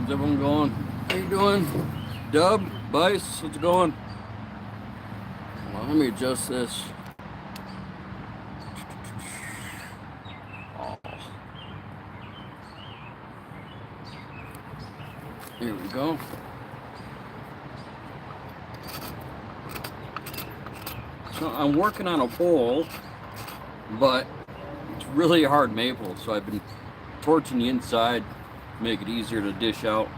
How's everyone going? How you doing? Dub, Bice, how's it going? Well, let me adjust this. Oh, here we go. So I'm working on a bowl, but it's really hard maple, so I've been torching the inside to make it easier to dish out.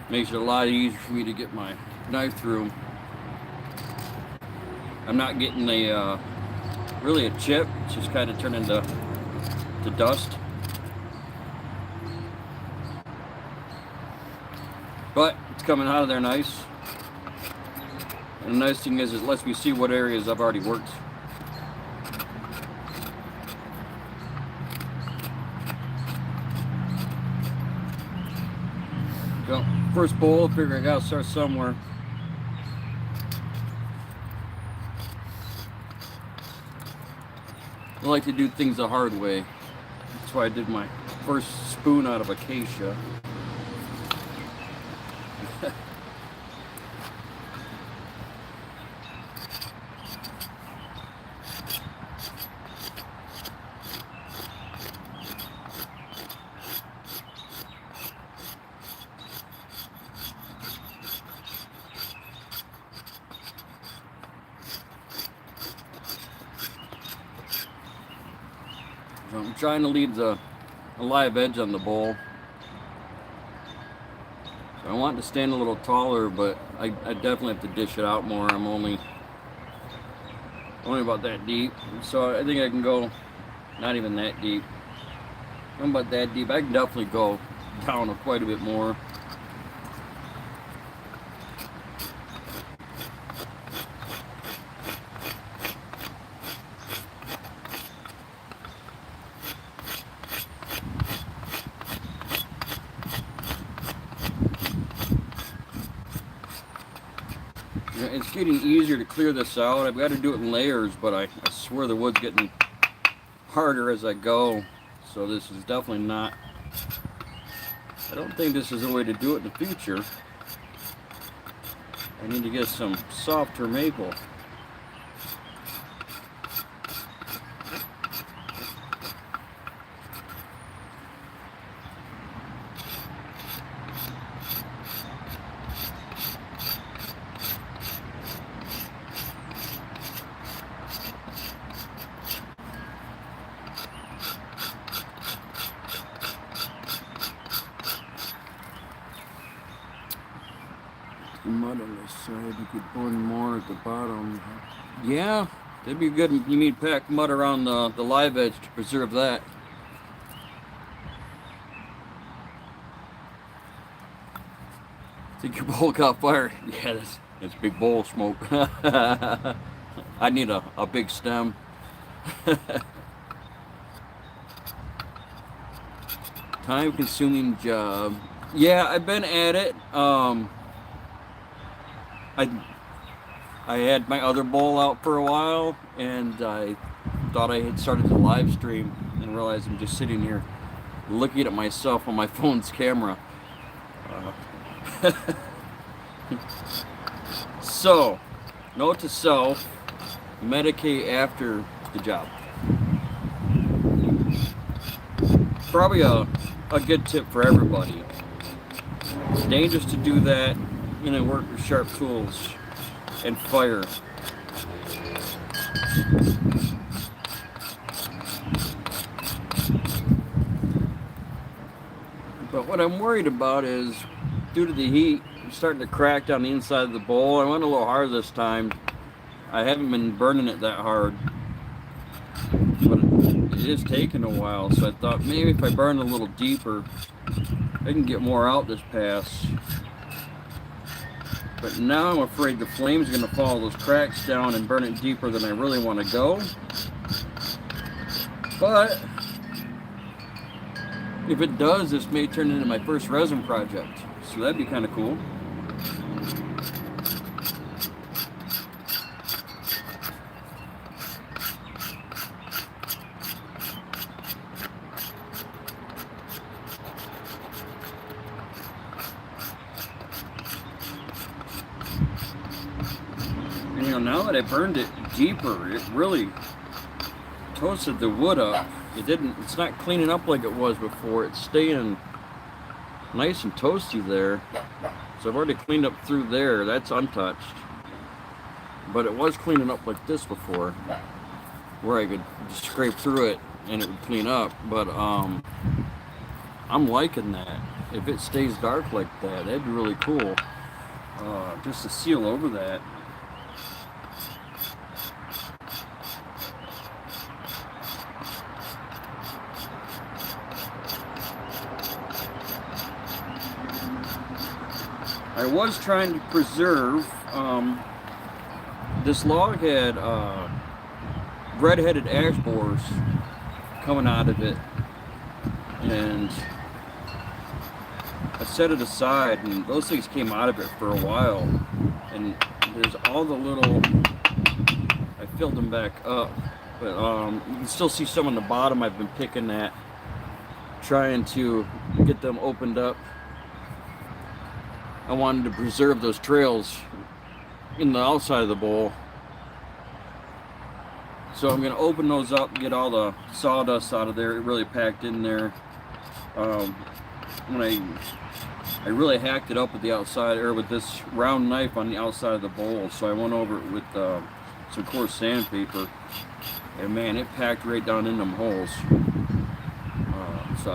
Makes it a lot easier for me to get my knife through. I'm not getting a really a chip. It's just kind of turning to dust. But it's coming out of there nice. And the nice thing is it lets me see what areas I've already worked. So, first bowl, figure I gotta start somewhere. I like to do things the hard way. That's why I did my first spoon out of acacia. So I'm trying to leave a live edge on the bowl. So I want it to stand a little taller, but I definitely have to dish it out more. I'm only about that deep, so I think I can go not even that deep. I'm about that deep. I can definitely go down quite a bit more. It's getting easier to clear this out. I've got to do it in layers, but I swear the wood's getting harder as I go. So this is definitely not, I don't think this is the way to do it in the future. I need to get some softer maple. Mud on this side, you could burn more at the bottom. Yeah, that'd be good. You need to pack mud around the live edge to preserve that. Think your bowl caught fire? Yeah, that's big bowl smoke. I need a big stem. Time-consuming job. Yeah, I've been at it. I had my other bowl out for a while, and I thought I had started the live stream and realized I'm just sitting here looking at myself on my phone's camera. So, note to self, medicate after the job. Probably a good tip for everybody. It's dangerous to do that and work with sharp tools and fire. But what I'm worried about is, due to the heat, I'm starting to crack down the inside of the bowl. I went a little hard this time. I haven't been burning it that hard, but it is taking a while, so I thought maybe if I burn a little deeper, I can get more out this pass. But now I'm afraid the flame's going to follow those cracks down and burn it deeper than I really want to go. But if it does, this may turn into my first resin project. So that'd be kind of cool. now that I burned it deeper, it really toasted the wood up. It's not cleaning up like it was before. It's staying nice and toasty there. So I've already cleaned up through there. That's untouched. But it was cleaning up like this before, where I could just scrape through it and it would clean up. But I'm liking that. If it stays dark like that, that'd be really cool. Just to seal over that. I was trying to preserve, this log had red-headed ash borers coming out of it, and I set it aside, and those things came out of it for a while, and there's all the little, I filled them back up, but you can still see some on the bottom. I've been picking at, trying to get them opened up. I wanted to preserve those trails in the outside of the bowl. So I'm going to open those up and get all the sawdust out of there. It really packed in there. When I really hacked it up with the outside, or with this round knife on the outside of the bowl. So I went over it with some coarse sandpaper. And man, it packed right down in them holes. So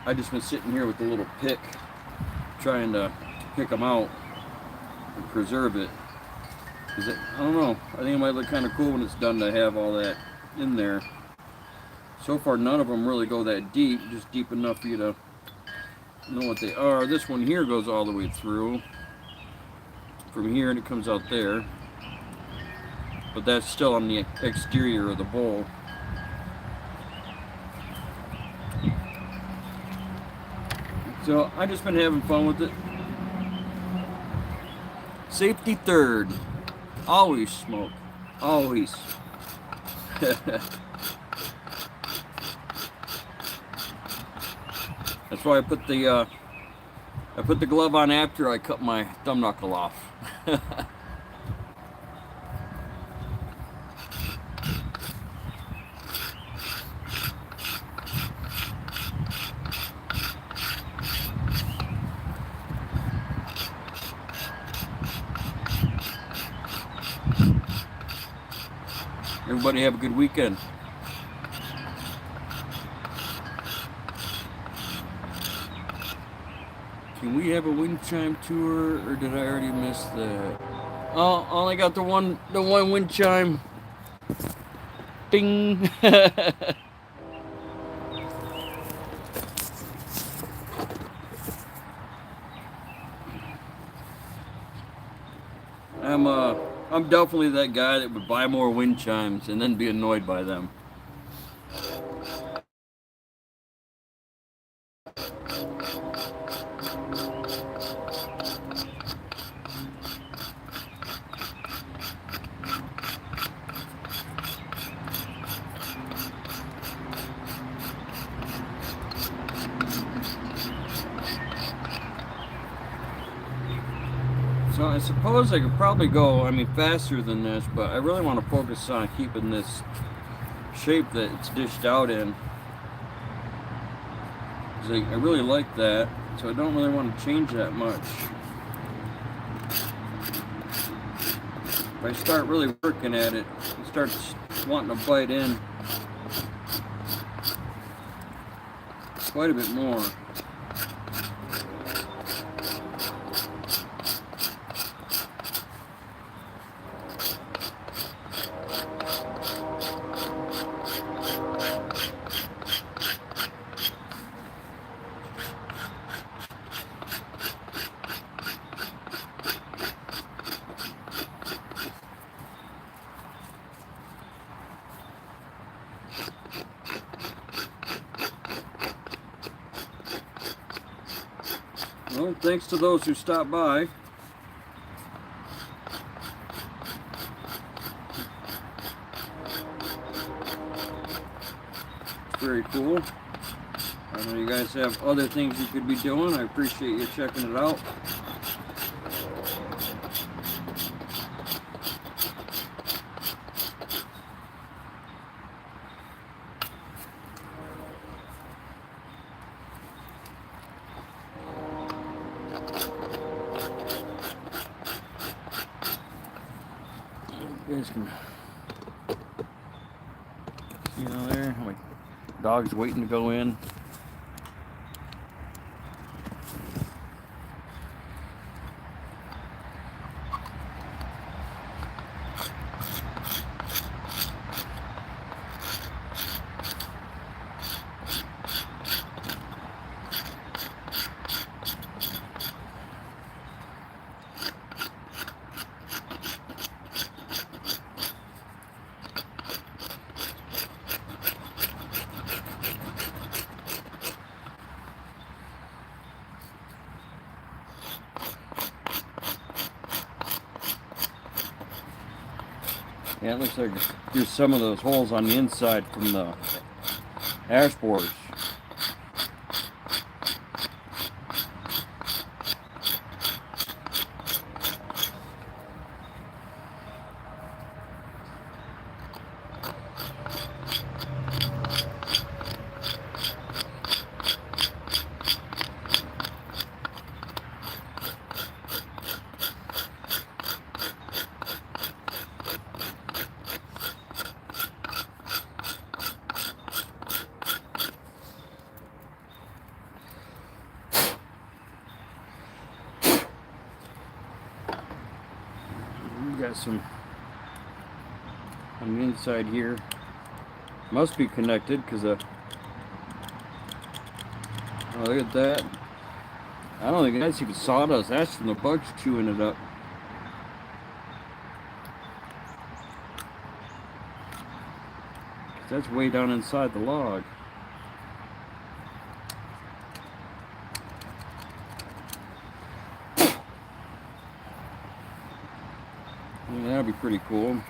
I just been sitting here with a little pick, trying to pick them out and preserve it. I don't know, I think it might look kind of cool when it's done to have all that in there. So far none of them really go that deep, just deep enough for you to know what they are. This one here goes all the way through from here, and it comes out there, but that's still on the exterior of the bowl. So I just been having fun with it. Safety third. Always smoke. Always. That's why I put the glove on after I cut my thumb knuckle off. Everybody have a good weekend. Can we have a wind chime tour, or did I already miss that? Oh, only got the one wind chime. Ding. I'm definitely that guy that would buy more wind chimes and then be annoyed by them. So I suppose I could probably go, faster than this, but I really want to focus on keeping this shape that it's dished out in. I really like that, so I don't really want to change that much. If I start really working at it, it starts wanting to bite in quite a bit more. Well, thanks to those who stopped by. It's very cool. I know you guys have other things you could be doing. I appreciate you checking it out. You guys can see down there how my dog's waiting to go in. Yeah, it looks like there's some of those holes on the inside from the ash borers. We got some on the inside here. Must be connected because oh, look at that. I don't think that's even sawdust. That's from the bugs chewing it up. That's way down inside the log. Yeah, that'd be pretty cool.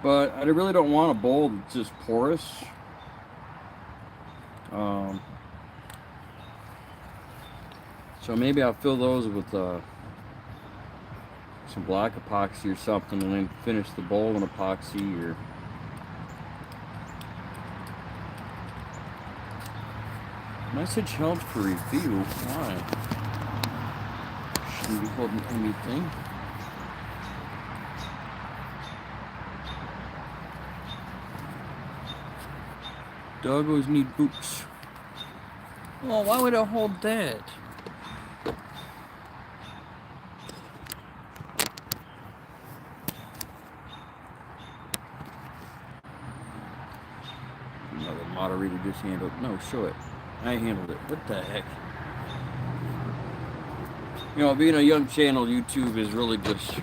But I really don't want a bowl that's just porous. So maybe I'll fill those with some black epoxy or something, and then finish the bowl in epoxy. Or message held for review. Why? Shouldn't be holding anything. Doggos need boots. Oh, why would I hold that? Another moderator just handled. No, show it. I handled it. What the heck? You know, being a young channel, YouTube is really just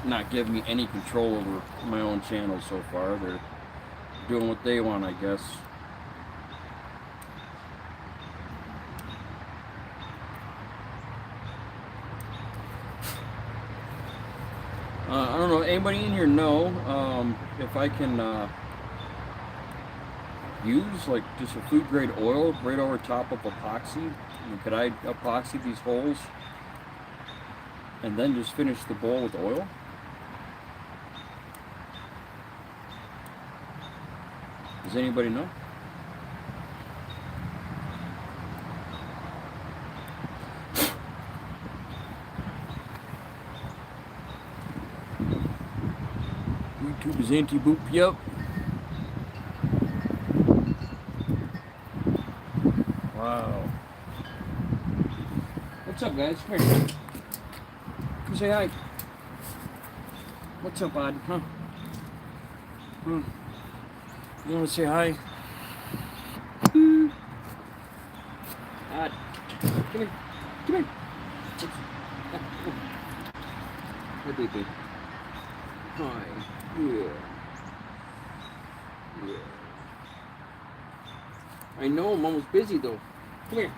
not giving me any control over my own channel so far. They're doing what they want, I guess. I don't know, anybody in here know if I can use like just a food grade oil right over top of epoxy? Could I epoxy these holes and then just finish the bowl with oil? Does anybody know? YouTube is anti-boop, yep. Wow. What's up, guys? Come here. Come say hi. What's up, bud? Huh? You want to say hi? Odd. Come here. Come here. Hi, baby. Hi. Yeah. Yeah. I know, I'm almost busy though. Come here.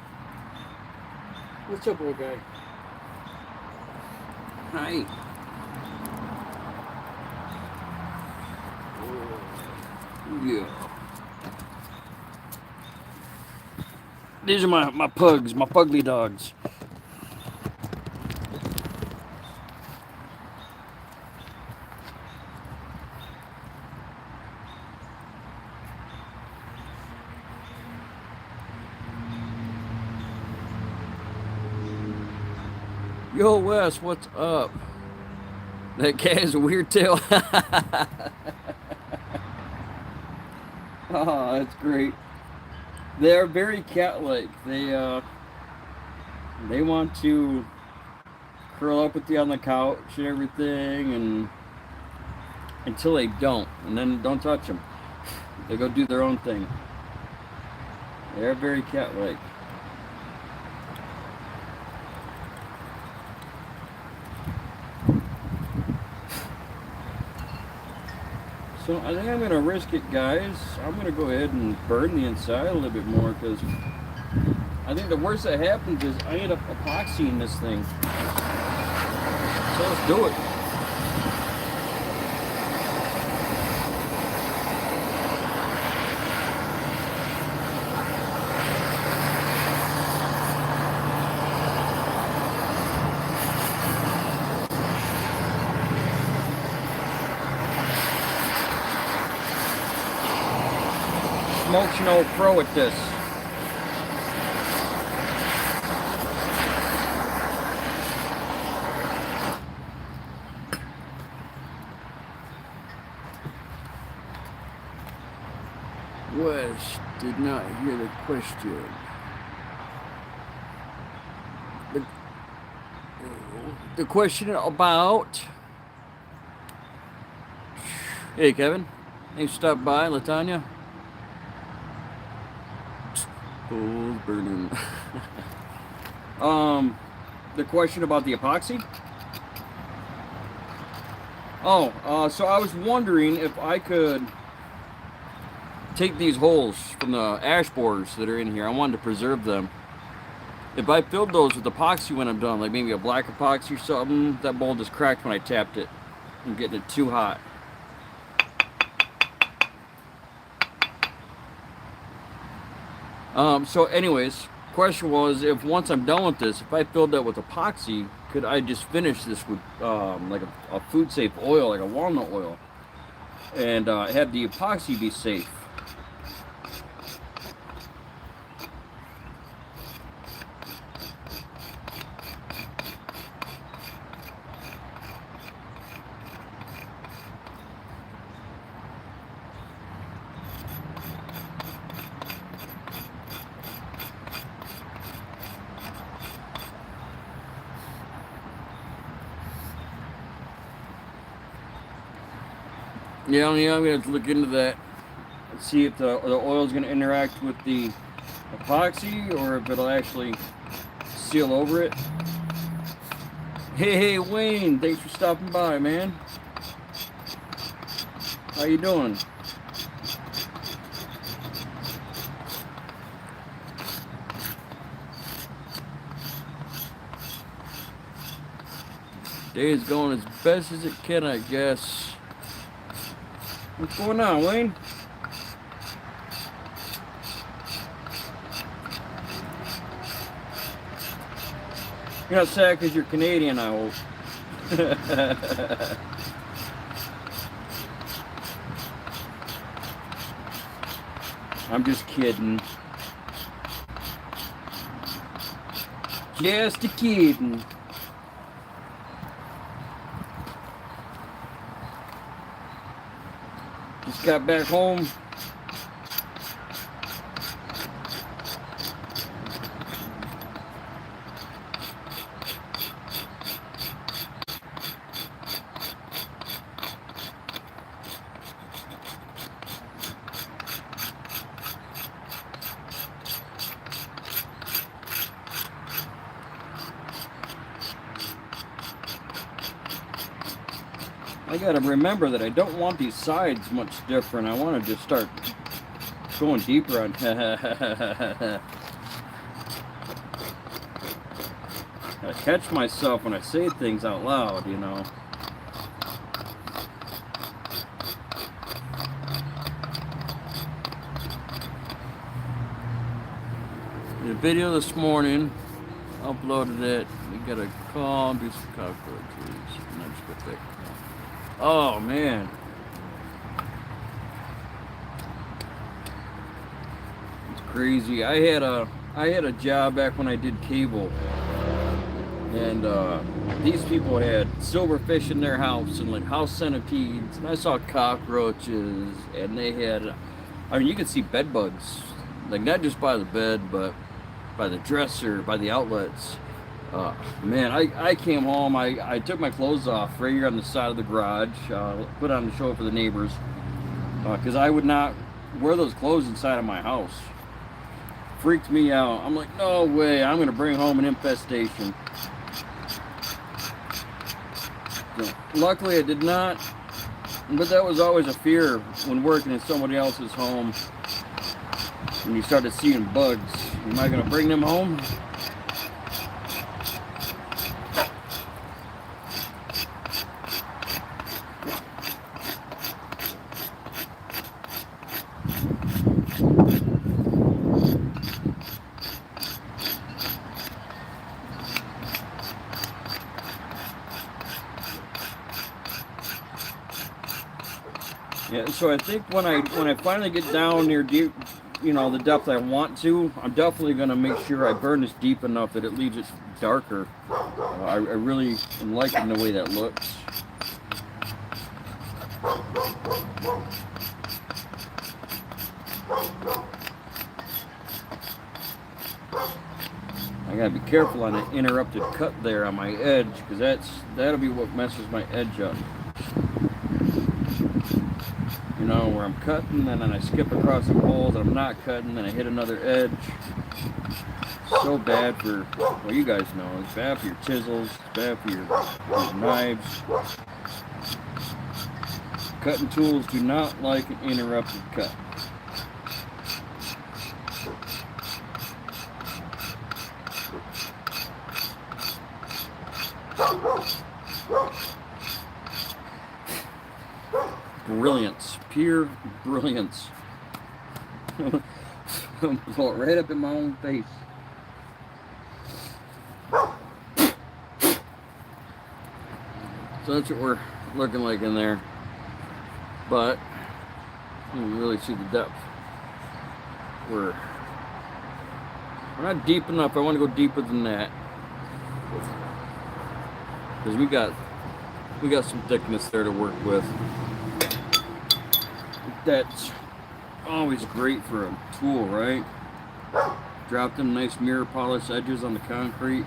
What's up, old guy? Hi. Yeah. These are my pugs, my pugly dogs. Yo, Wes, what's up? That cat has a weird tail. Oh, that's great. They are very cat-like. They want to curl up with you on the couch and everything, and until they don't, and then don't touch them. They go do their own thing. They're very cat-like. So I think I'm going to risk it, guys. I'm going to go ahead and burn the inside a little bit more, because I think the worst that happens is I end up epoxying this thing. So let's do it. Smoke's no pro at this. West did not hear the question. The question about... Hey, Kevin. Thanks for stopping by, Latanya. Oh, burning. The question about the epoxy? Oh, so I was wondering if I could take these holes from the ash borers that are in here. I wanted to preserve them. If I filled those with epoxy when I'm done, like maybe a black epoxy or something, that bowl just cracked when I tapped it. I'm getting it too hot. So anyways, question was, if once I'm done with this, if I filled that with epoxy, could I just finish this with like a food safe oil, like a walnut oil, and have the epoxy be safe? Yeah, I'm gonna have to look into that. Let's see if the oil is gonna interact with the epoxy, or if it'll actually seal over it. Hey, Wayne, thanks for stopping by, man. How you doing? Day is going as best as it can, I guess. What's going on, Wayne? You're not sad because you're Canadian, I hope. I'm just kidding. Just a kidding. Just got back home. I gotta remember that I don't want these sides much different. I want to just start going deeper on. I catch myself when I say things out loud, you know. The video this morning, uploaded it. We got a call, do some cockroaches, and I just got that call. Oh man. It's crazy. I had a job back when I did cable. And these people had silverfish in their house and like house centipedes. And I saw cockroaches, and they had, I mean, you could see bed bugs, like not just by the bed, but by the dresser, by the outlets. Man, I came home. I took my clothes off right here on the side of the garage, put on the show for the neighbors, because I would not wear those clothes inside of my house. Freaked me out. I'm like, no way, I'm going to bring home an infestation. So, luckily, I did not, but that was always a fear when working in somebody else's home. When you started seeing bugs, am I going to bring them home? Yeah, so I think when I finally get down near deep, the depth I want to, I'm definitely gonna make sure I burn this deep enough that it leaves it darker. I really am liking the way that looks. I gotta be careful on an interrupted cut there on my edge, because that'll be what messes my edge up. Where I'm cutting, and then I skip across some holes, and I'm not cutting, and I hit another edge. So bad for, well, you guys know, it's bad for your chisels, it's bad for your knives. Cutting tools do not like an interrupted cut. Brilliance, pure brilliance. Blow it right up in my own face. So that's what we're looking like in there. But you can really see the depth. We're not deep enough. I want to go deeper than that, because we got some thickness there to work with. That's always great for a tool, right? Drop them nice mirror polish edges on the concrete.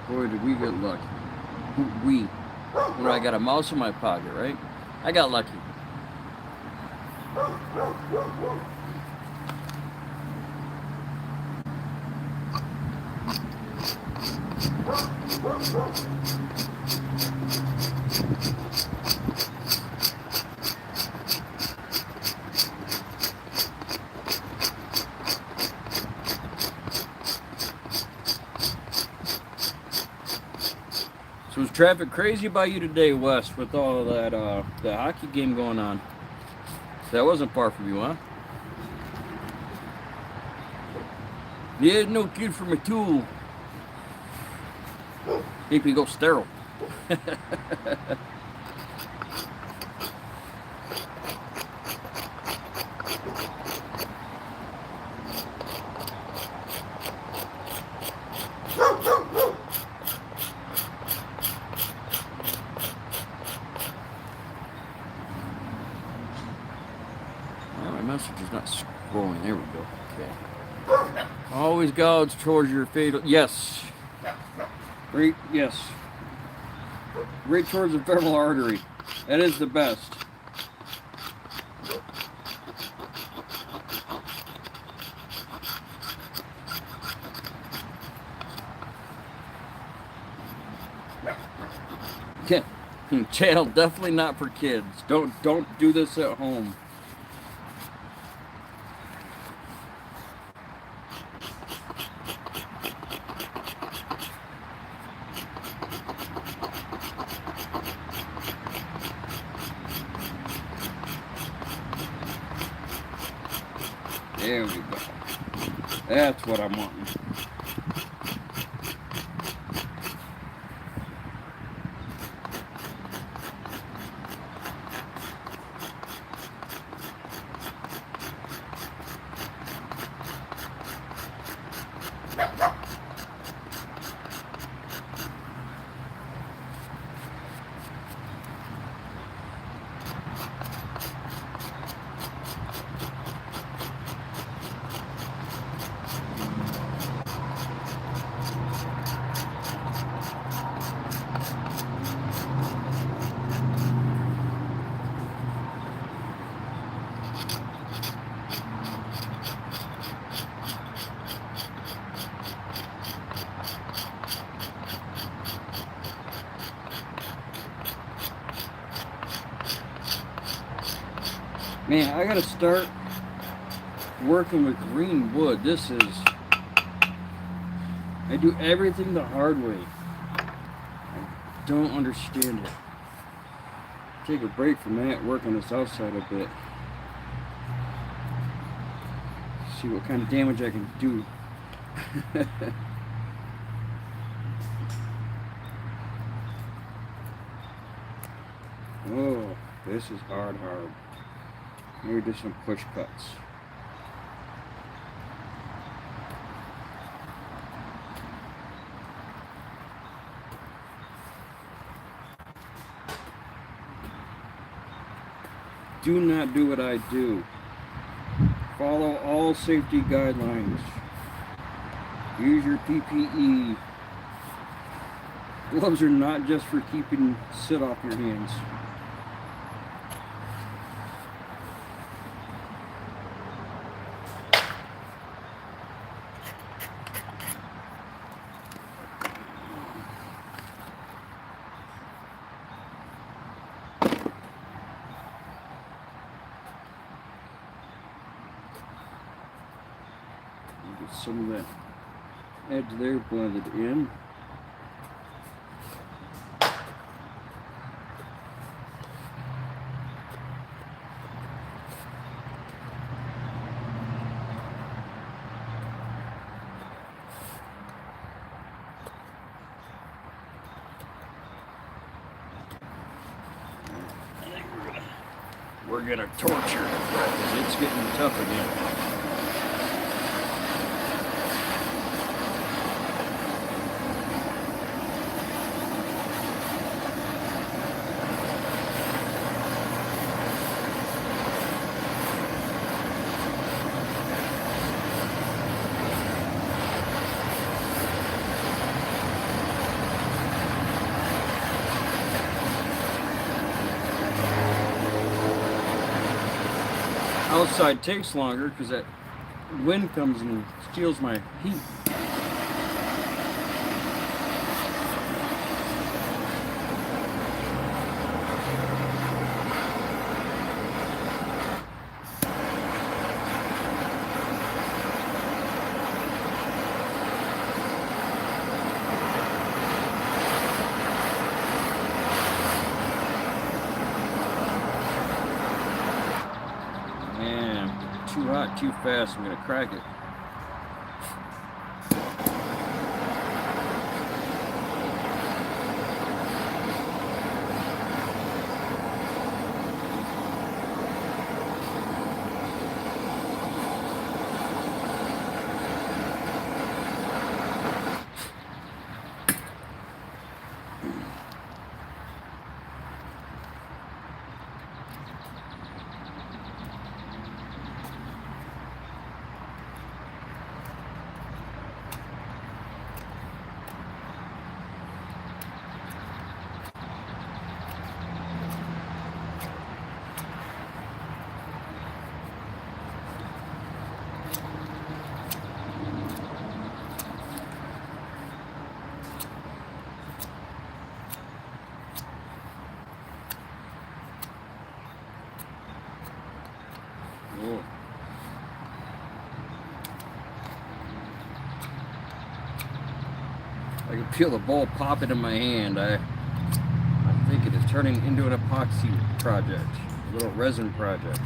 Boy, did we get lucky. I got a mouse in my pocket, right? I got lucky. So is traffic crazy by you today, Wes, with all of that the hockey game going on? That wasn't far from you, huh? Yeah, no kid for my tool. Make me go sterile. Message is not scrolling. There we go. Okay. Always gouge towards your fatal. Yes. Right. Yes. Right towards the femoral artery. That is the best. Channel definitely not for kids. Don't do this at home. There we go. That's what I'm wanting. Man, I gotta start working with green wood. I do everything the hard way. I don't understand it. Take a break from that, work on this outside a bit. See what kind of damage I can do. Oh, this is hard. Maybe do some push cuts. Do not do what I do. Follow all safety guidelines. Use your PPE. Gloves are not just for keeping soot off your hands. Get some of that edge there blended in. We're gonna torture it because it's getting tough again. Outside takes longer because that wind comes and steals my heat. Too hot, too fast, I'm gonna crack it. Oh. I can feel the ball popping in my hand. I think it is turning into an epoxy project, a little resin project.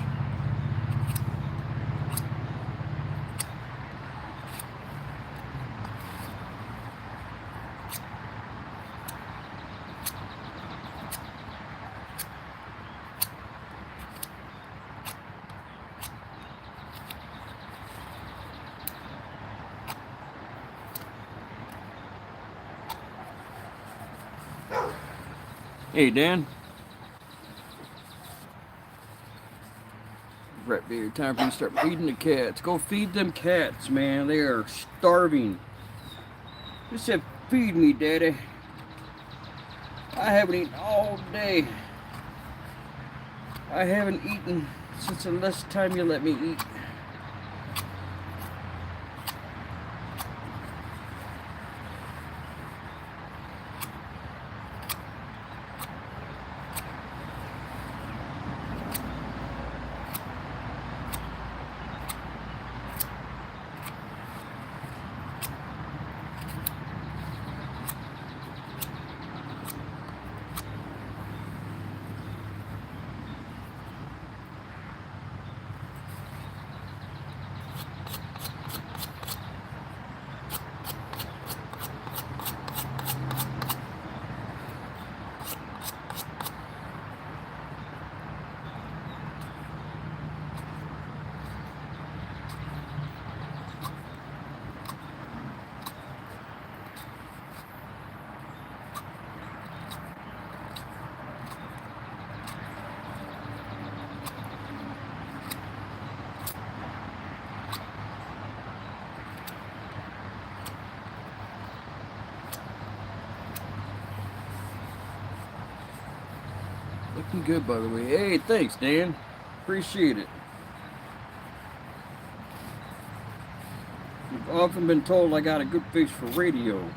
Hey, Dan. Right, baby, time for you to start feeding the cats. Go feed them cats, man. They are starving. You said, feed me, Daddy. I haven't eaten all day. I haven't eaten since the last time you let me eat. Looking good, by the way. Hey, thanks, Dan. Appreciate it. I've often been told I got a good face for radio.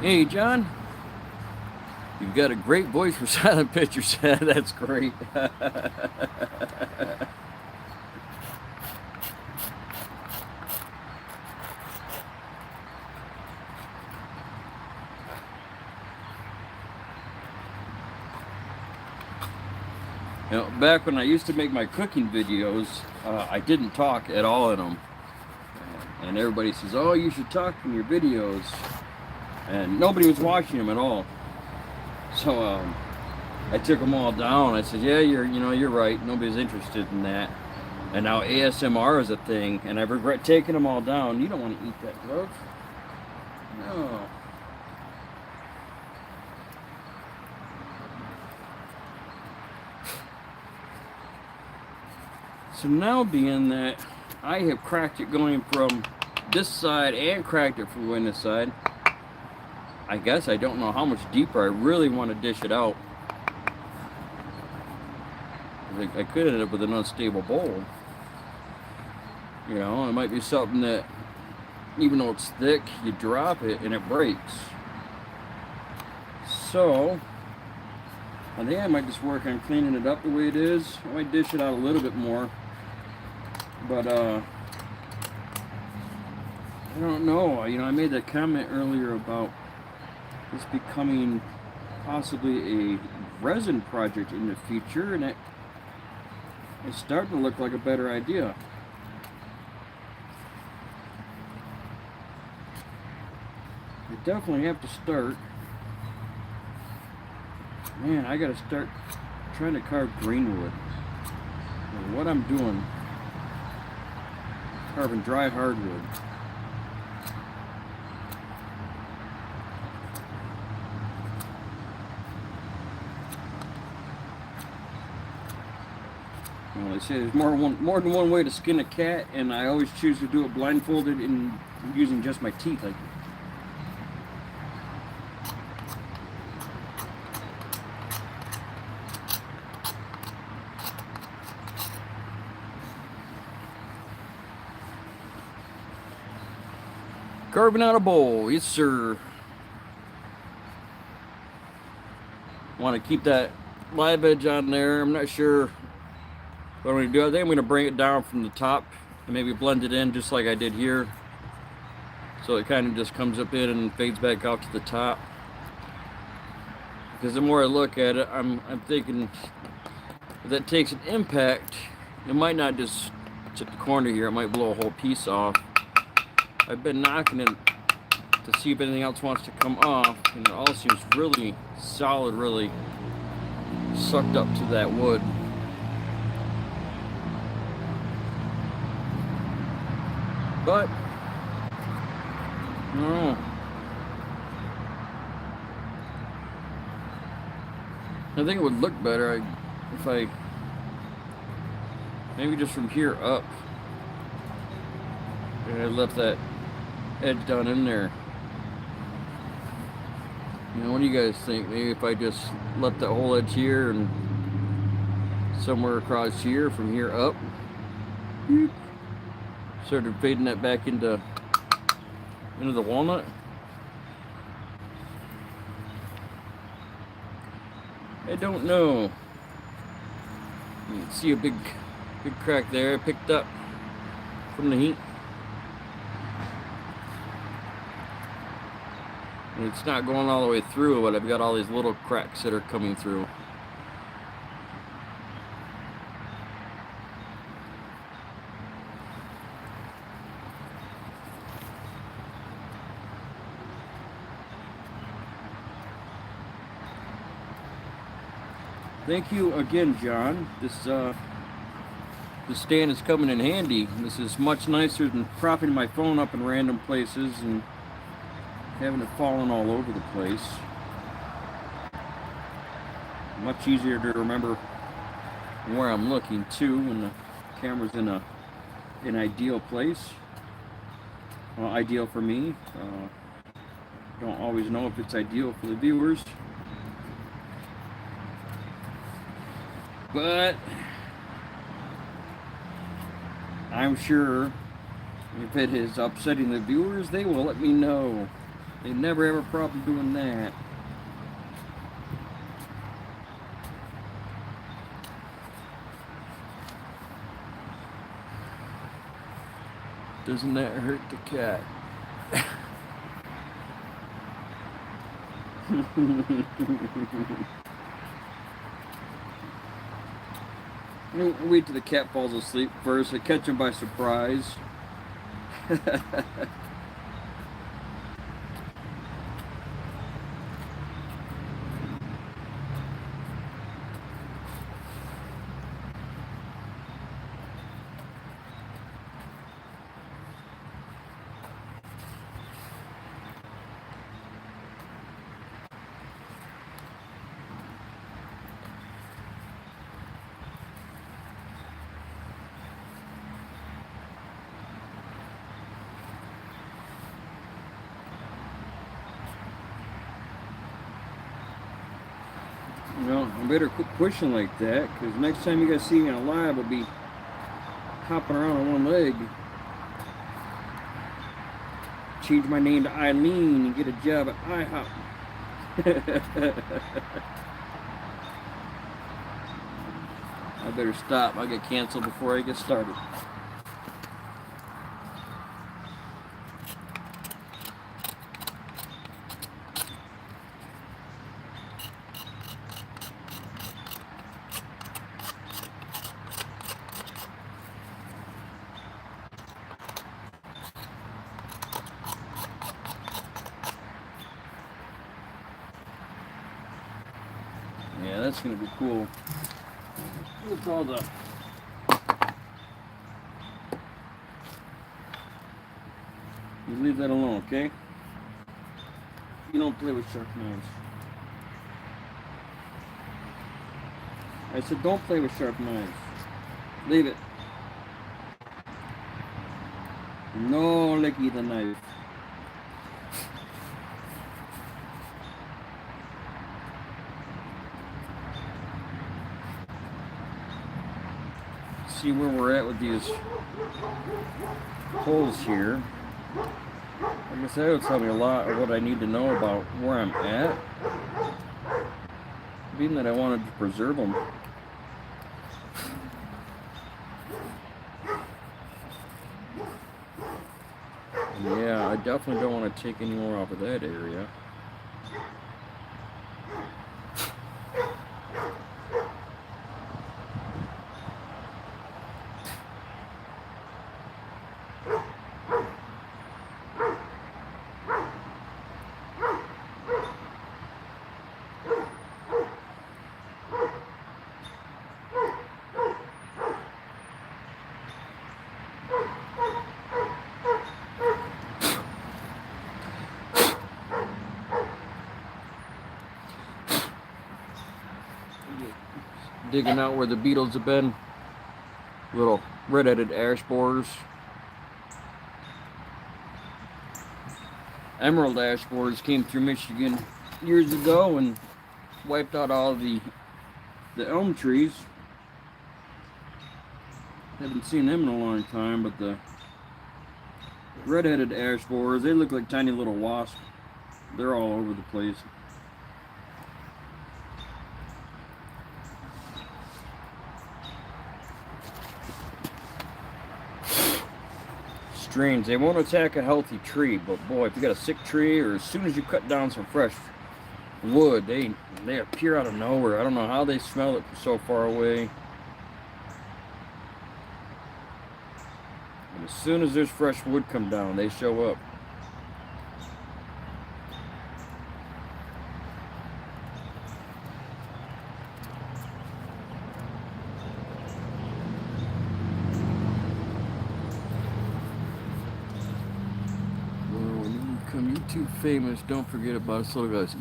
Hey, John. You've got a great voice for silent pictures. That's great. You know, back when I used to make my cooking videos, I didn't talk at all in them. And everybody says, oh, you should talk in your videos. And nobody was watching them at all. So I took them all down. I said, yeah, you're right. Nobody's interested in that. And now ASMR is a thing, and I regret taking them all down. You don't want to eat that, love. No. So now, being that I have cracked it going from this side and cracked it from this side, I guess I don't know how much deeper I really want to dish it out. I could end up with an unstable bowl. You know, it might be something that, even though it's thick, you drop it and it breaks. So, I think I might just work on cleaning it up the way it is. I might dish it out a little bit more. But, I don't know. You know, I made that comment earlier about this becoming possibly a resin project in the future, and it's starting to look like a better idea. You definitely have to start. Man, I gotta start trying to carve greenwood. And what I'm doing, carving dry hardwood. Well, they say there's more than one way to skin a cat, and I always choose to do it blindfolded and using just my teeth. Like, carving out a bowl, yes sir. Want to keep that live edge on there. I'm not sure what I'm going to do. I think I'm going to bring it down from the top and maybe blend it in just like I did here. So it kind of just comes up in and fades back out to the top. Because the more I look at it, I'm thinking if that takes an impact, it might not just chip the corner here. It might blow a whole piece off. I've been knocking it to see if anything else wants to come off, and it all seems really solid, really sucked up to that wood. But I don't know. I think it would look better if I maybe just from here up, and I left that edge down in there. You know, what do you guys think? Maybe if I just left that whole edge here and somewhere across here from here up, started fading that back into the walnut. I don't know. You can see a big crack there. I picked up from the heat. And it's not going all the way through, but I've got all these little cracks that are coming through. Thank you again, John. This stand is coming in handy. This is much nicer than propping my phone up in random places and having it falling all over the place. Much easier to remember where I'm looking too when the camera's in an ideal place. Well, ideal for me. Don't always know if it's ideal for the viewers. But I'm sure if it is upsetting the viewers, they will let me know. They never have a problem doing that. Doesn't that hurt the cat? Wait till the cat falls asleep first. I catch him by surprise. Well, I better quit pushing like that, because next time you guys see me in a lab, I'll be hopping around on one leg. Change my name to Eileen and get a job at IHOP. I better stop. I'll get canceled before I get started. Yeah, that's gonna be cool. Look all the you leave that alone, okay? You don't play with sharp knives. I said don't play with sharp knives. Leave it. No licky the knife. See where we're at with these holes here. Like I said, it'll tell me a lot of what I need to know about where I'm at, being that I wanted to preserve them. And yeah, I definitely don't want to take any more off of that area. Digging out where the beetles have been. Little red-headed ash borers. Emerald ash borers came through Michigan years ago and wiped out all the elm trees. Haven't seen them in a long time, but the red-headed ash borers, they look like tiny little wasps. They're all over the place. Strange. They won't attack a healthy tree, but boy, if you got a sick tree, or as soon as you cut down some fresh wood, they appear out of nowhere. I don't know how they smell it from so far away. And as soon as there's fresh wood come down, they show up. YouTube famous. Don't forget about us little guys.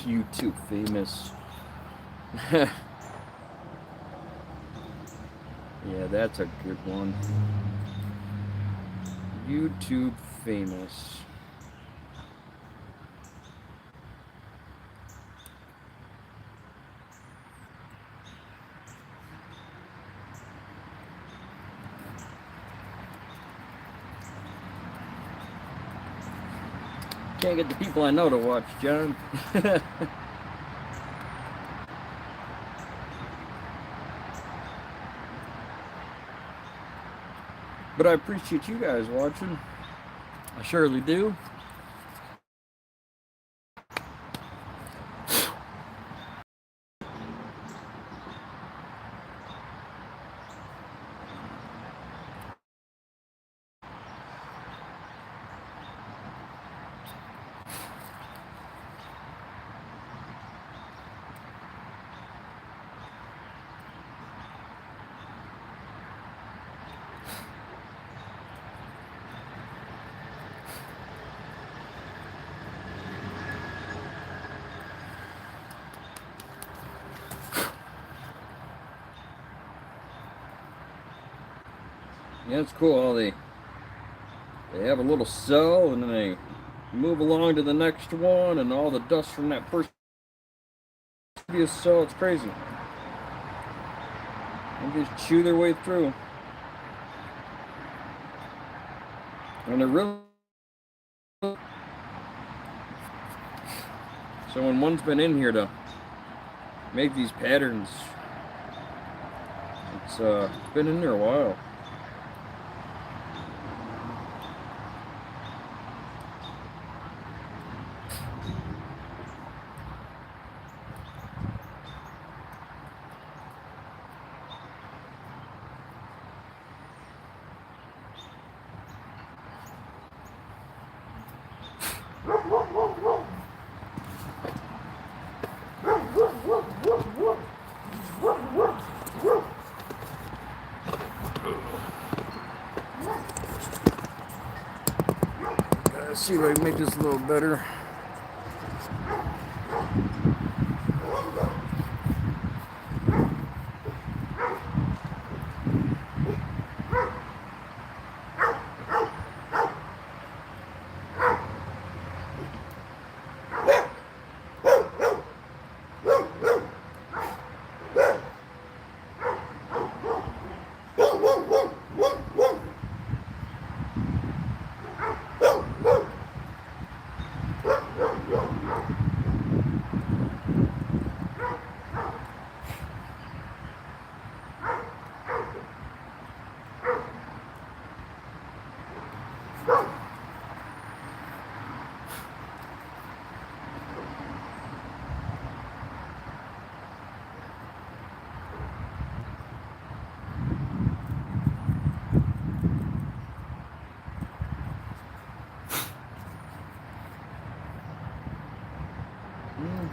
YouTube famous. Yeah, that's a good one. YouTube famous. Can't get the people I know to watch, John. But I appreciate you guys watching. I surely do. Yeah, it's cool how they have a little cell and then they move along to the next one and all the dust from that first previous cell. It's crazy. They just chew their way through. And they're really... So when one's been in here to make these patterns, it's been in there a while. Let's see if I can make this a little better.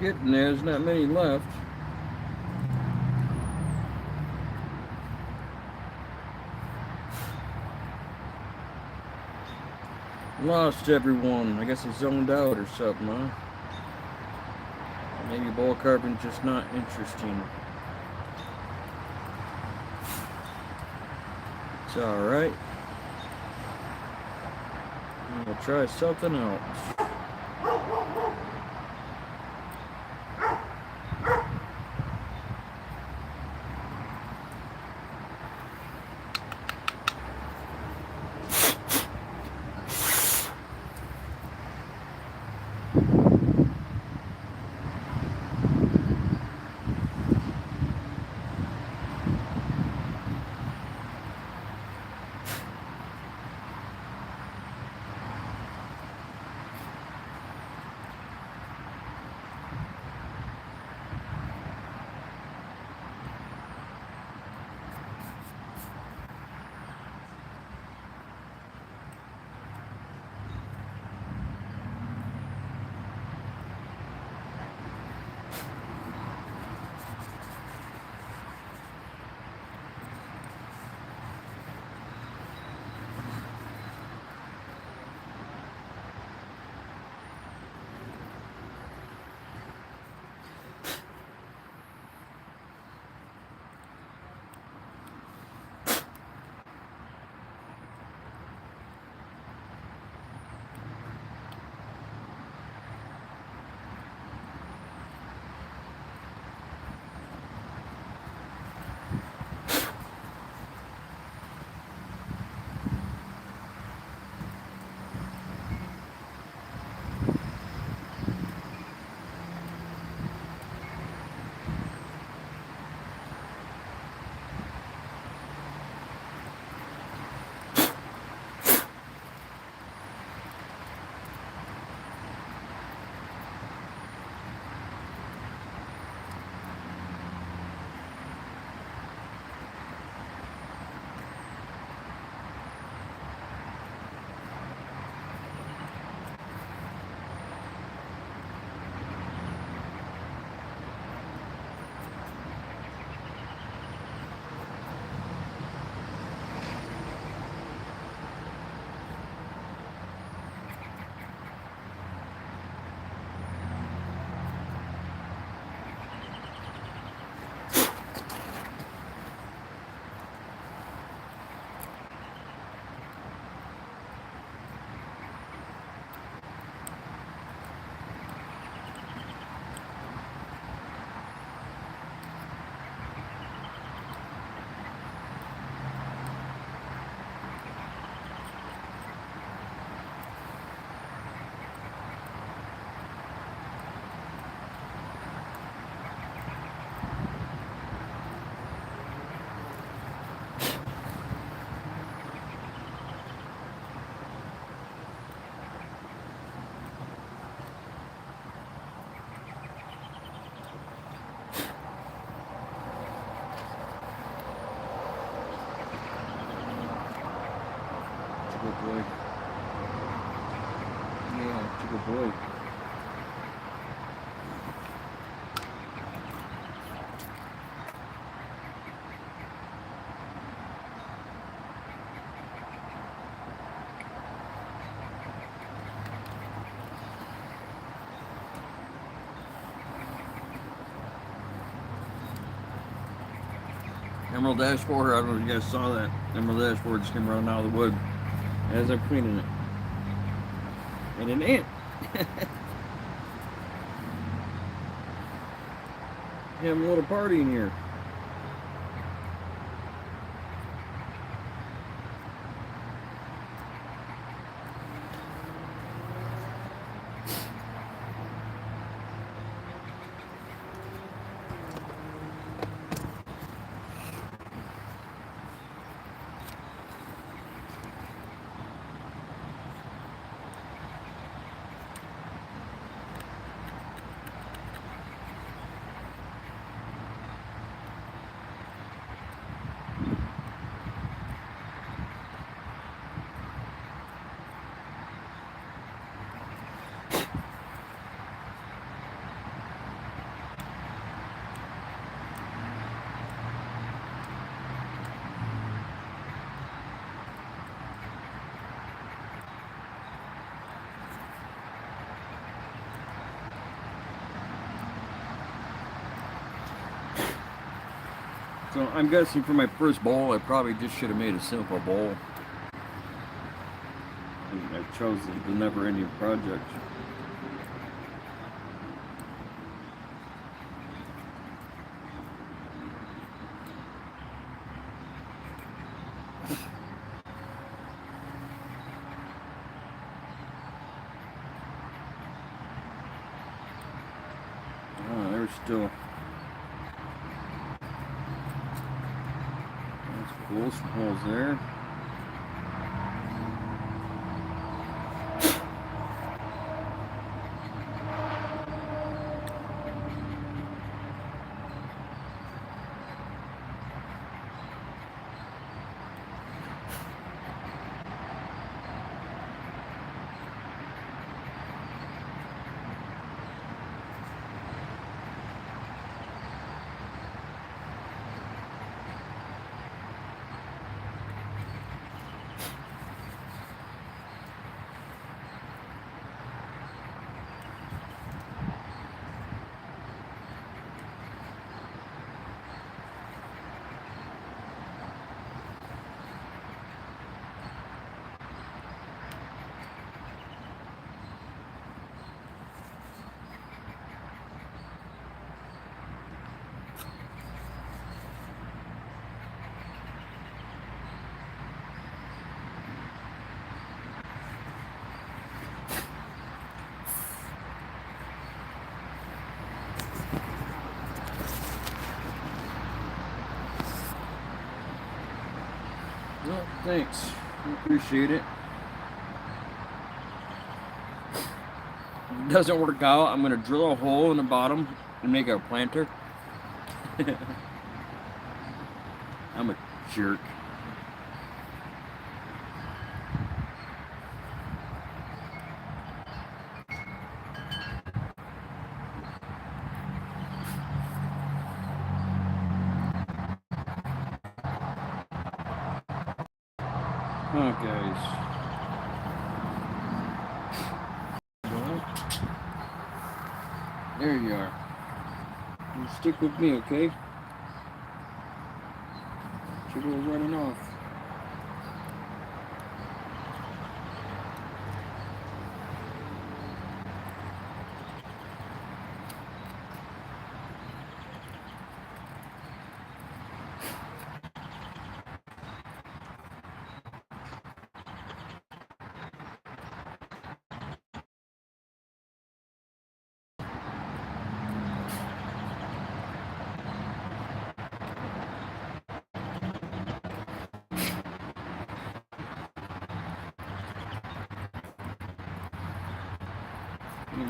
Getting there, there's not many left. Lost everyone. I guess I zoned out or something, huh? Maybe ball carving's just not interesting. It's alright. We'll try something else. a good boy. Yeah, it's a good boy. Emerald ash borer, I don't know if you guys saw that. Emerald ash borer just came running out of the wood as I'm cleaning it. And an ant. Having a little party in here. So I'm guessing for my first bowl, I probably just should have made a simple bowl. I chose the never-ending project. Oh, there's still. That's cool, some holes there. Well, thanks. I appreciate it. If it doesn't work out, I'm going to drill a hole in the bottom and make a planter. I'm a jerk. Oh, guys. Well, there you are. You stick with me, okay? Should go running off.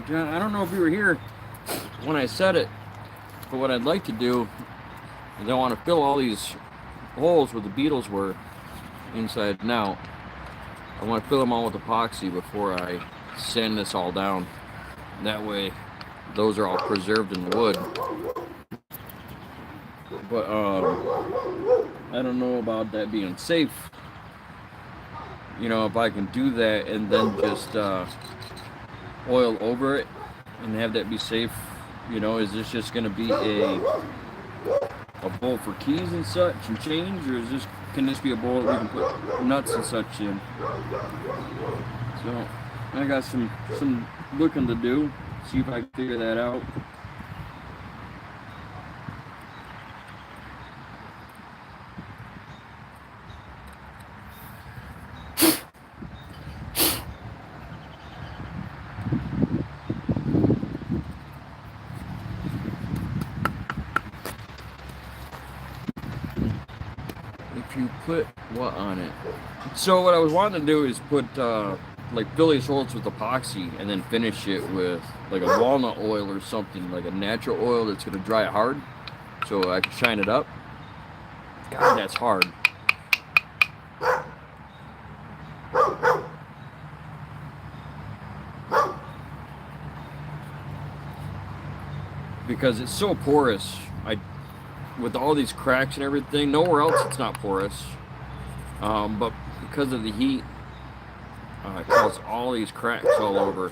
John, I don't know if you were here when I said it, but what I'd like to do is I want to fill all these holes where the beetles were inside and out. I want to fill them all with epoxy before I sand this all down. That way, those are all preserved in wood. But I don't know about that being safe. You know, if I can do that and then just oil over it and have that be safe. You know, is this just going to be a bowl for keys and such and change, or can this be a bowl that we can put nuts and such in? So I got some looking to do. See if I can figure that out. If you put what on it? So what I was wanting to do is put like fill these holes with epoxy and then finish it with like a walnut oil or something, like a natural oil that's going to dry it hard so I can shine it up. God, that's hard. Because it's so porous. With all these cracks and everything, nowhere else it's not porous. But because of the heat, it caused all these cracks all over.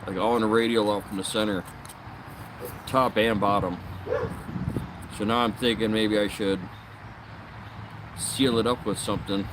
Like all in the radial off in the center. Top and bottom. So now I'm thinking maybe I should seal it up with something.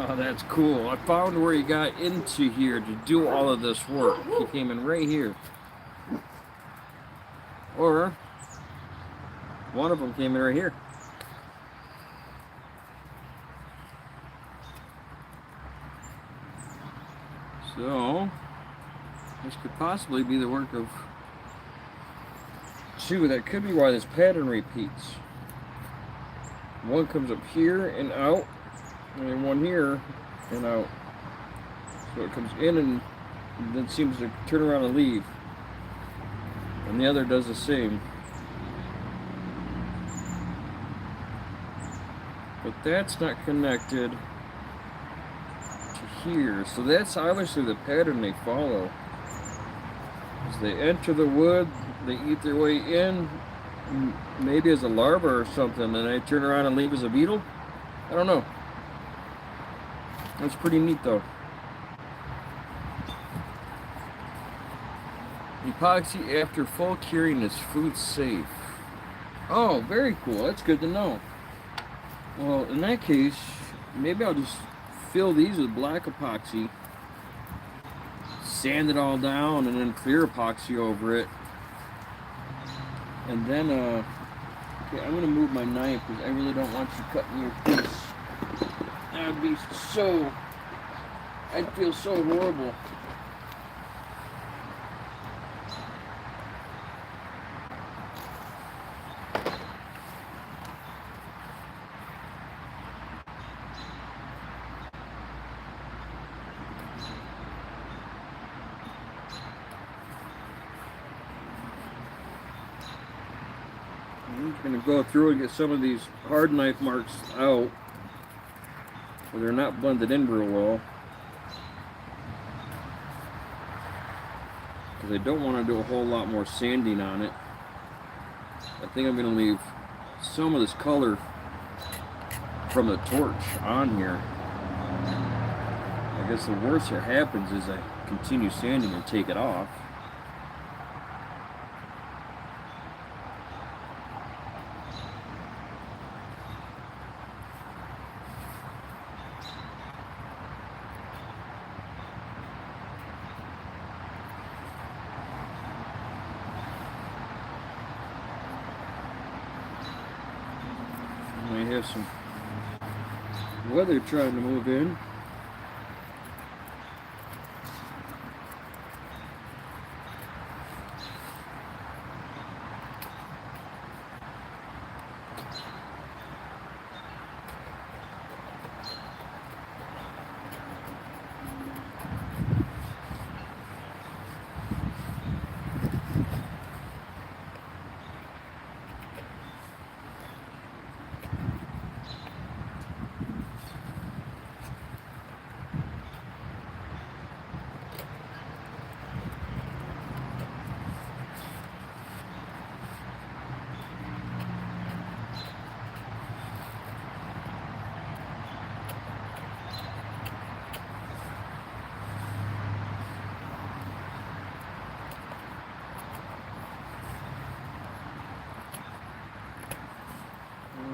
Oh, that's cool. I found where he got into here to do all of this work. He came in right here. Or, one of them came in right here. So, this could possibly be the work of two. That could be why this pattern repeats. One comes up here and out. And then one here and out. So it comes in and then seems to turn around and leave. And the other does the same. But that's not connected to here. So that's obviously the pattern they follow. As they enter the wood, they eat their way in, maybe as a larva or something, and they turn around and leave as a beetle. I don't know. That's pretty neat though. Epoxy after full curing is food safe. Oh, very cool. That's good to know. Well, in that case, maybe I'll just fill these with black epoxy, sand it all down, and then clear epoxy over it. And then, okay, I'm going to move my knife because I really don't want you cutting your piece. That would be so, I'd feel so horrible. I'm just going to go through and get some of these hard knife marks out. So they're not blended in real well. because I don't want to do a whole lot more sanding on it. I think I'm going to leave some of this color from the torch on here. I guess the worst that happens is I continue sanding and take it off. I have some weather trying to move in.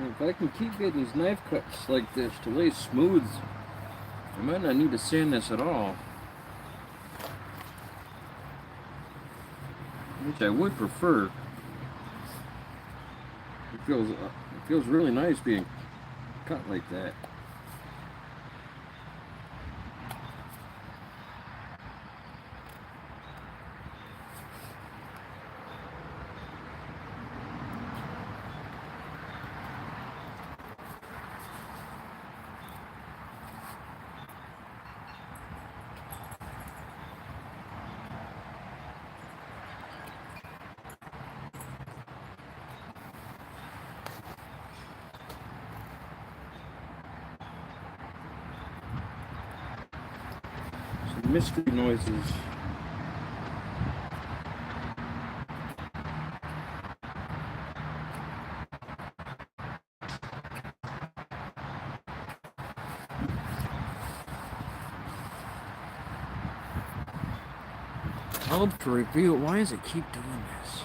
If I can keep getting these knife cuts like this to lay smooth, I might not need to sand this at all. Which I would prefer. It feels really nice being cut like that. Mystery noises. Help to review. Why does it keep doing this?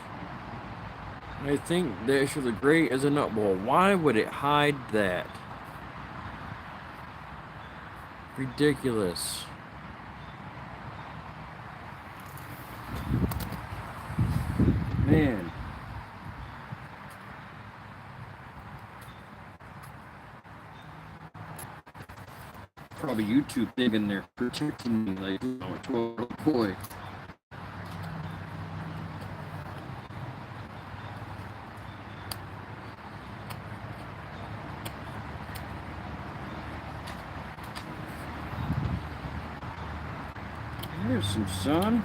I think the issue of the gray is a nut bowl. Why would it hide that? Ridiculous. Man. Probably YouTube thinking they're protecting me like, you know, a 12-year-old boy. There's some sun.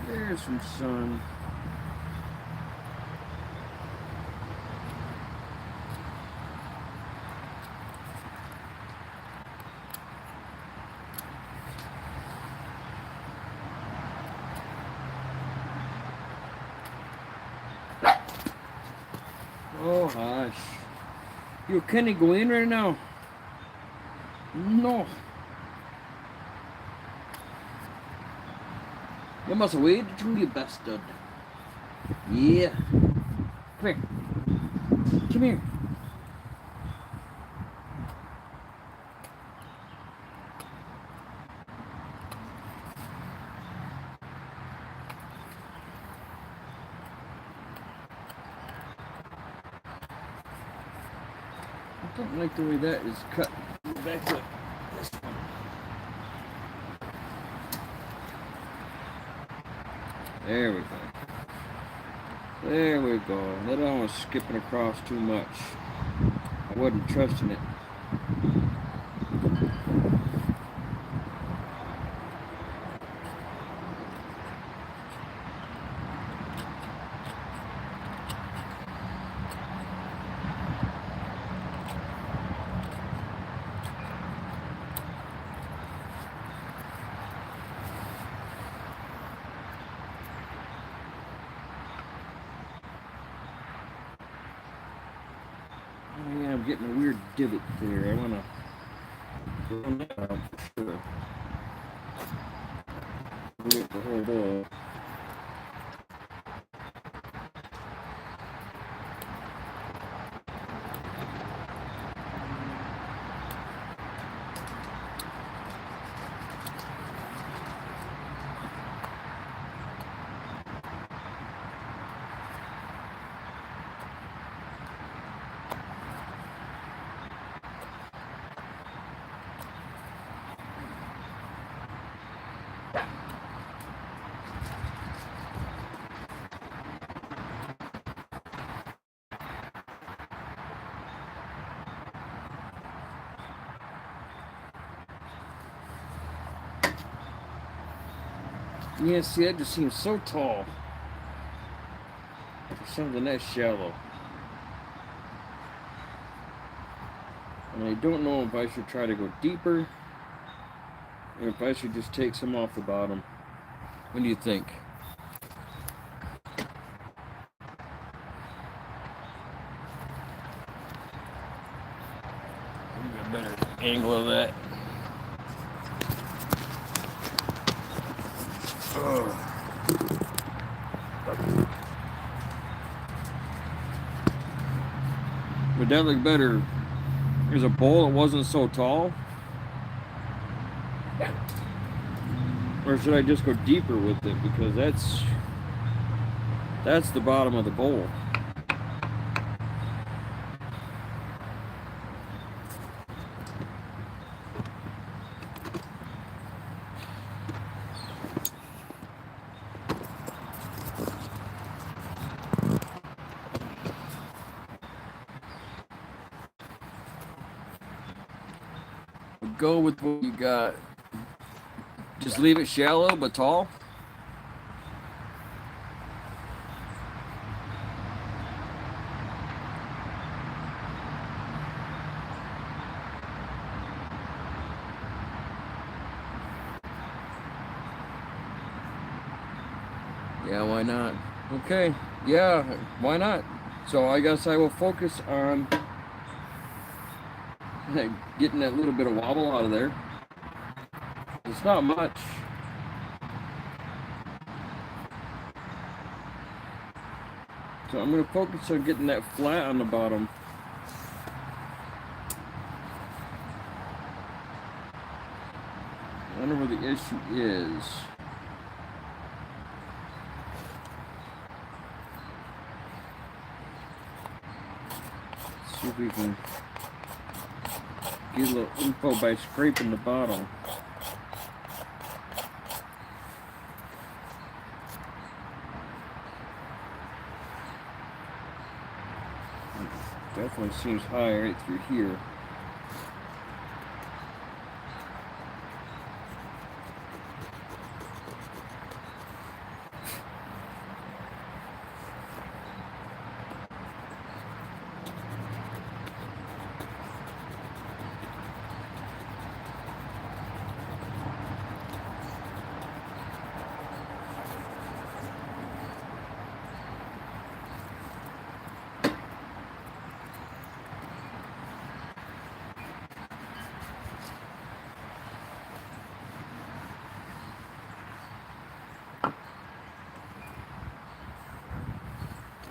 There's some sun. Oh, hush. You can't go in right now. No. You must wait till you bastard. Yeah. Come here. Come here. I don't like the way that is cut. Back to this one. There we go. There we go. That one was skipping across too much. I wasn't trusting it. Oh yeah, I'm getting a weird divot there. I want to run that out for sure. Bring it to hold up. Yeah, see, that just seems so tall for something that shallow. And I don't know if I should try to go deeper or if I should just take some off the bottom. What do you think? Maybe a better angle of that. Oh. Would that look better? There's a bowl that wasn't so tall? Or should I just go deeper with it? Because that's the bottom of the bowl. Go with what you got. Just leave it shallow but tall. Yeah, why not? Okay, yeah, why not? So I guess I will focus on getting that little bit of wobble out of there. It's not much. So I'm going to focus on getting that flat on the bottom. I wonder where the issue is. See if we can get a little info by scraping the bottom. Definitely seems high right through here.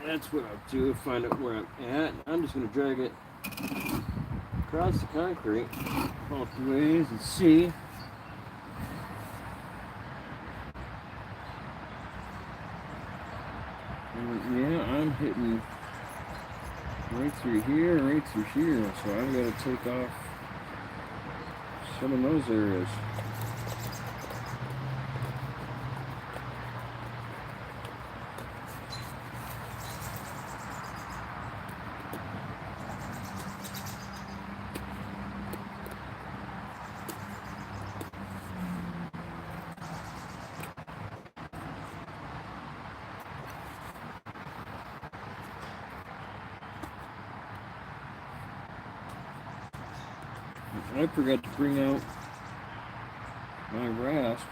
That's what I'll do, find out where I'm at. I'm just going to drag it across the concrete both ways and see. And yeah, I'm hitting right through here and right through here, so I've got to take off some of those areas. I forgot to bring out my rasp.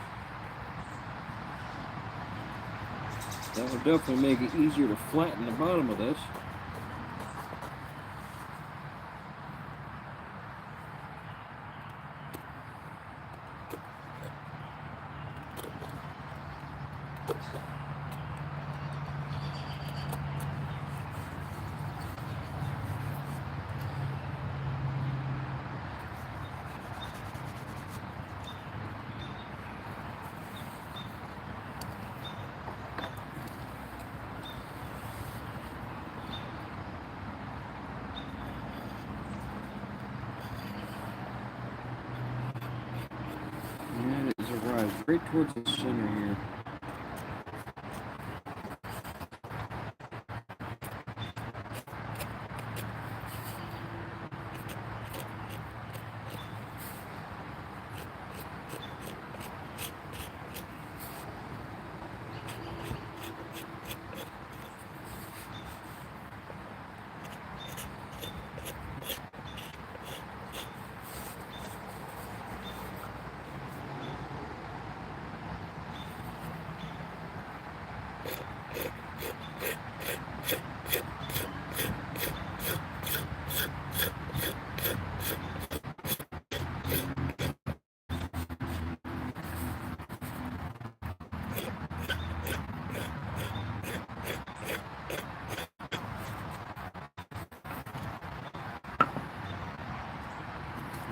That would definitely make it easier to flatten the bottom of this. And it is arrived right towards the center here.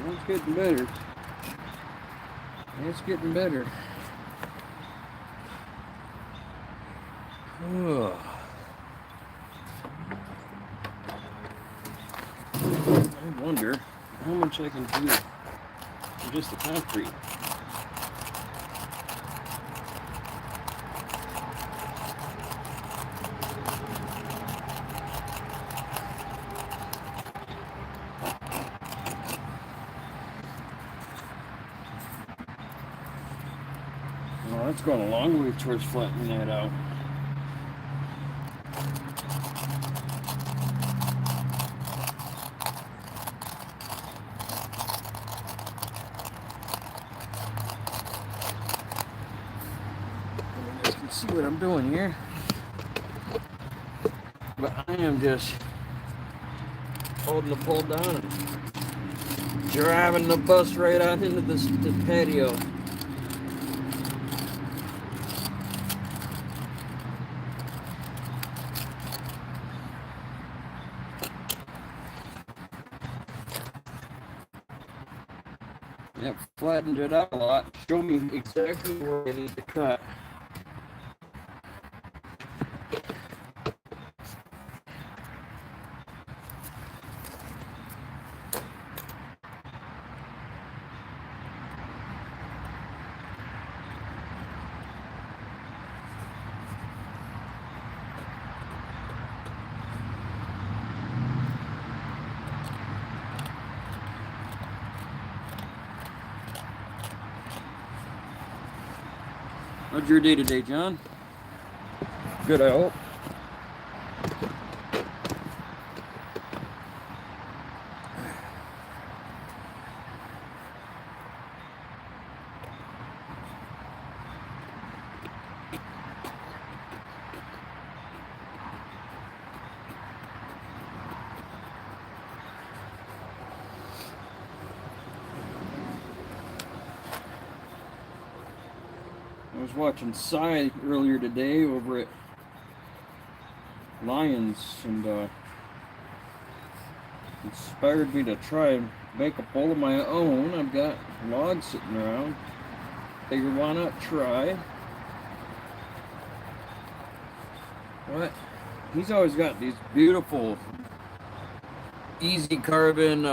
Well, it's getting better. It's getting better. I wonder how much I can do with just the concrete. Well, that's going a long way towards flattening that out. You guys can see what I'm doing here. But I am just holding the pole down and driving the bus right out into the patio. Yep, flattened it out a lot. Show me exactly where I need to cut. How's your day today, John? Good, I hope. I was watching Psy earlier today over at Lions, and inspired me to try and make a pole of my own. I've got logs sitting around. Figured why not try? What? He's always got these beautiful, easy carving.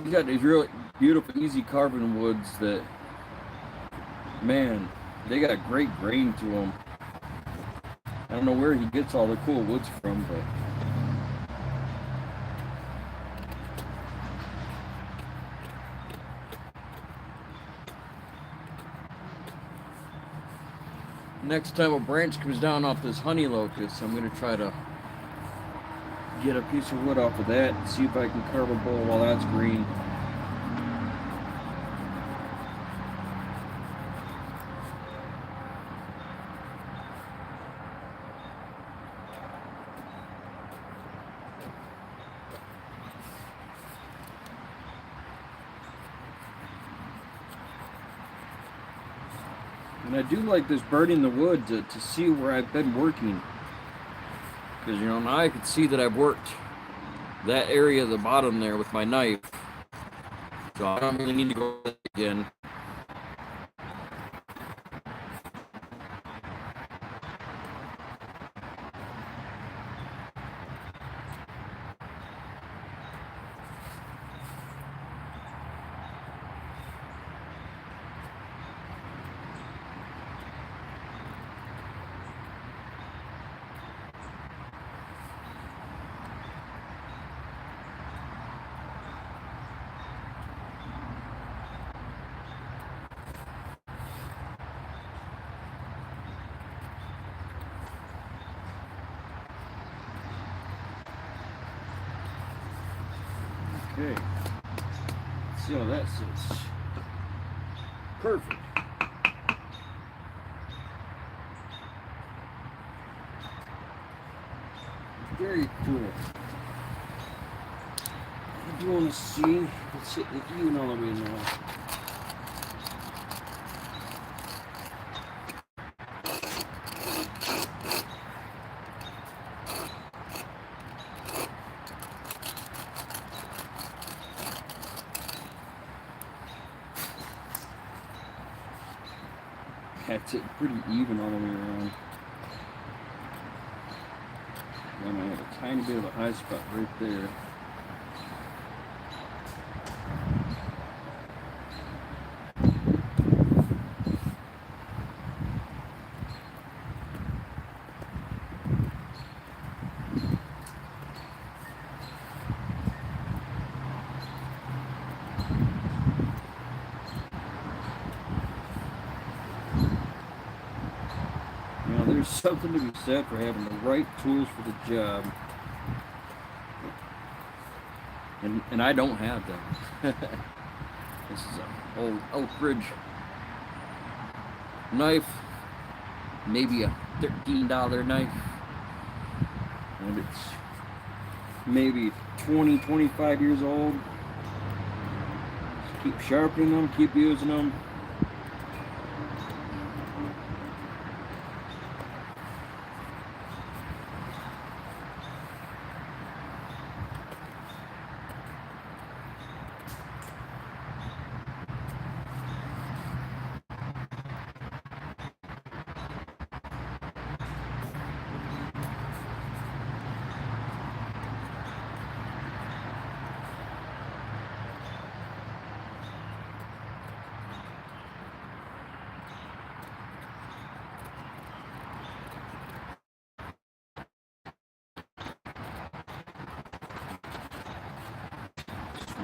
He's got these really beautiful, easy carving woods that, man, they got a great grain to them. I don't know where he gets all the cool woods from, but next time a branch comes down off this honey locust, I'm going to try to get a piece of wood off of that and see if I can carve a bowl while that's green. And I do like this burning the wood to see where I've been working. Because, you know, now I can see that I've worked that area of the bottom there with my knife. So I don't really need to go again. Okay, let's see how that sits. Perfect. Very cool. I do want to see what's hitting even all the way now. That's it, pretty even all the way around. And I have a tiny bit of a high spot right there. You know, there's something to be said for having the right tools for the job. And I don't have them. This is an old Elk Ridge knife, maybe a $13 knife, and it's maybe 20, 25 years old. Just keep sharpening them, keep using them.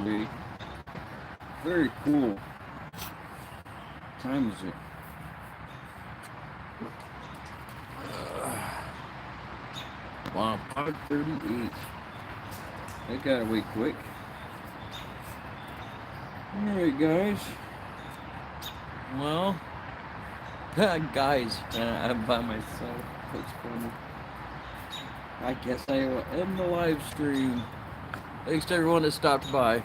Sweet. Very cool. What time is it? Wow, 5:38. That got away quick. Alright, guys. Well, guys, I'm by myself. That's funny. I guess I will end the live stream. Thanks to everyone that stopped by.